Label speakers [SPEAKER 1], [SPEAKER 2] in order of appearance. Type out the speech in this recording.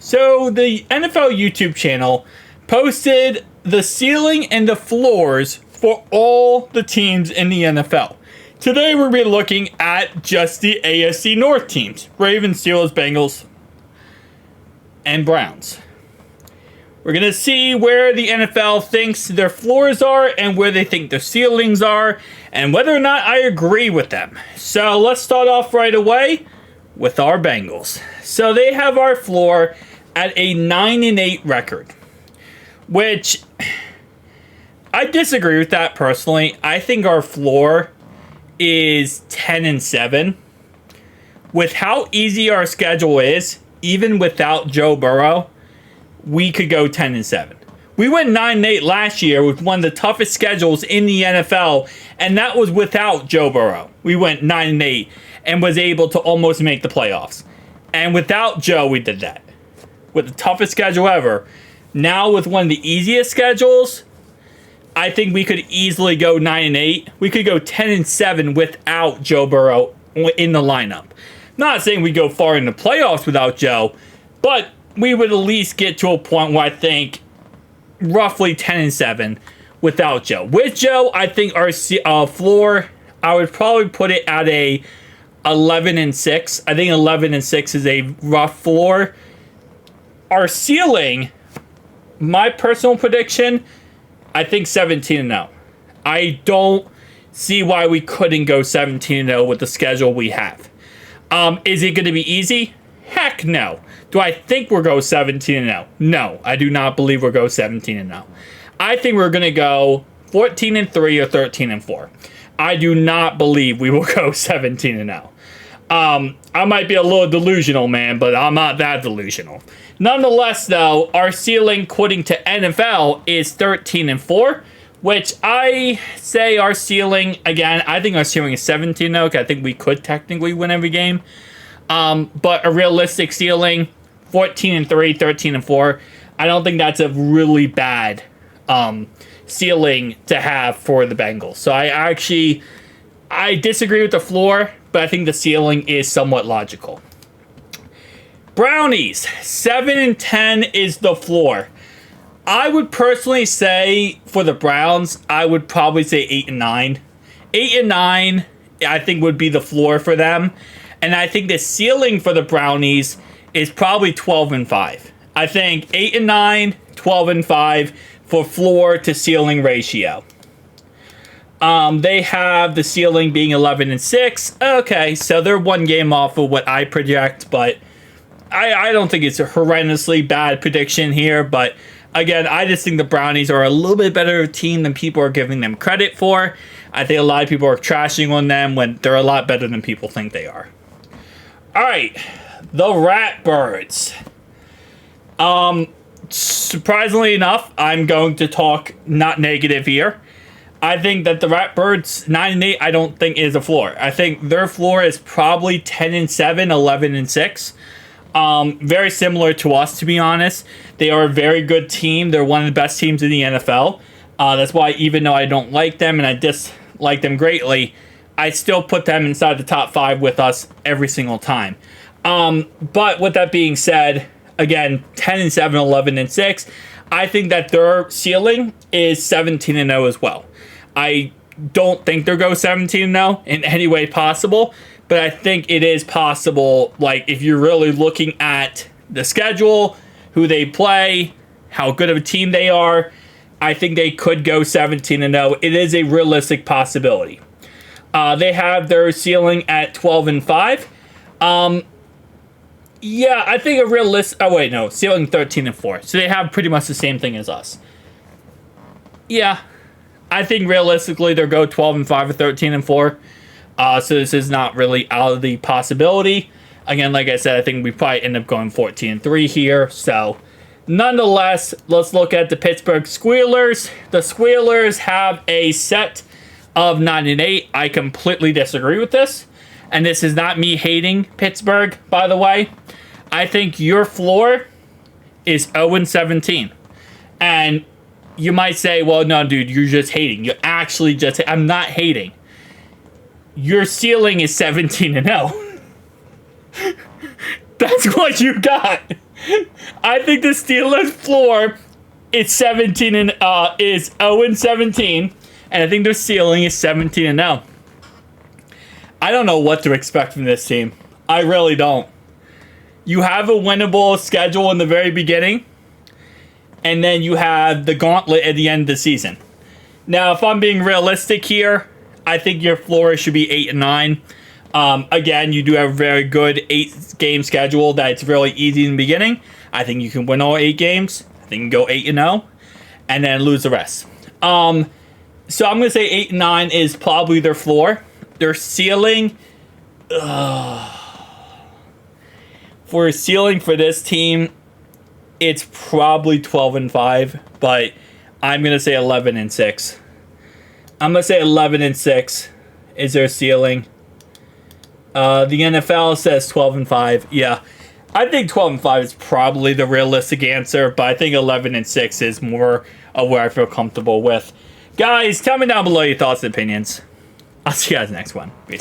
[SPEAKER 1] So the NFL YouTube channel posted the ceiling and the floors for all the teams in the NFL. Today we're going to be looking at just the AFC North teams. Ravens, Steelers, Bengals, and Browns. We're going to see where the NFL thinks their floors are and where they think their ceilings are and whether or not I agree with them. So let's start off right away with our Bengals. So they have our floor at a 9-8 record, which I disagree with that personally. I think our floor is 10-7. With how easy our schedule is, even without Joe Burrow, we could go 10-7. We went 9-8 last year with one of the toughest schedules in the NFL, and that was without Joe Burrow. We went 9-8 and was able to almost make the playoffs. And without Joe, we did that. With the toughest schedule ever. Now with one of the easiest schedules, I think we could easily go 9-8. We could go 10-7 without Joe Burrow in the lineup. Not saying we go far in the playoffs without Joe, but we would at least get to a point where I think roughly 10-7 without Joe. With Joe, I think our floor, I would probably put it at a 11-6. I think 11-6 is a rough floor. Our ceiling, my personal prediction, I think 17-0. I don't see why we couldn't go 17-0 with the schedule we have. Is it going to be easy? Heck no. Do I think we'll go 17-0? No, I do not believe we'll go 17-0. I think we're going to go 14-3 or 13-4. I do not believe we will go 17-0. I might be a little delusional, man, but I'm not that delusional. Nonetheless, though, our ceiling, according to NFL, is 13-4, which I say our ceiling, again, I think our ceiling is 17-0, because I think we could technically win every game. But a realistic ceiling, 14-3, 13-4, I don't think that's a really bad ceiling to have for the Bengals. So I disagree with the floor, but I think the ceiling is somewhat logical. Brownies, 7-10 is the floor. I would personally say for the Browns, I would probably say 8-9. 8-9, I think, would be the floor for them. And I think the ceiling for the Brownies is probably 12-5. I think 8-9, 12-5 for floor to ceiling ratio. They have the ceiling being 11-6. Okay, so they're one game off of what I project, but I don't think it's a horrendously bad prediction here. But again, I just think the Brownies are a little bit better team than people are giving them credit for. I think a lot of people are trashing on them when they're a lot better than people think they are. All right, the Ratbirds. Surprisingly enough, I'm going to talk not negative here. I think that the Ratbirds 9-8, I don't think is a floor. I think their floor is probably 10-7, 11-6. Very similar to us, to be honest. They are a very good team. They're one of the best teams in the NFL. That's why, even though I don't like them and I dislike them greatly, I still put them inside the top 5 with us every single time. But with that being said, again, 10-7, 11-6. I think that their ceiling is 17-0 as well. I don't think they'll go 17-0 in any way possible, but I think it is possible, like, if you're really looking at the schedule, who they play, how good of a team they are, I think they could go 17-0. It is a realistic possibility. They have their ceiling at 12-5. Yeah, I think a realistic... Oh, wait, no. Ceiling 13-4. So they have pretty much the same thing as us. Yeah. I think realistically they'll go 12-5 or 13-4. So this is not really out of the possibility. Again, like I said, I think we probably end up going 14-3 here. So, nonetheless, let's look at the Pittsburgh Squealers. The Squealers have a set of 9-8. I completely disagree with this. And this is not me hating Pittsburgh, by the way. I think your floor is 0-17. And you might say, well, no, dude, you're just hating. You're actually just... I'm not hating. Your ceiling is 17-0. That's what you got. I think the Steelers' floor is 0-17, and I think their ceiling is 17-0. I don't know what to expect from this team. I really don't. You have a winnable schedule in the very beginning, and then you have the gauntlet at the end of the season. Now, if I'm being realistic here, I think your floor should be 8-9. Again, you do have a very good 8-game schedule that's really easy in the beginning. I think you can win all 8 games. I think you can go 8-0, and then lose the rest. So I'm going to say 8-9 is probably their floor. Their ceiling, for a ceiling for this team, it's probably 12-5, but I'm going to say 11-6. I'm going to say 11-6 is their ceiling. The NFL says 12-5. Yeah, I think 12-5 is probably the realistic answer, but I think 11-6 is more of where I feel comfortable with. Guys, tell me down below your thoughts and opinions. I'll see you guys next one. Peace.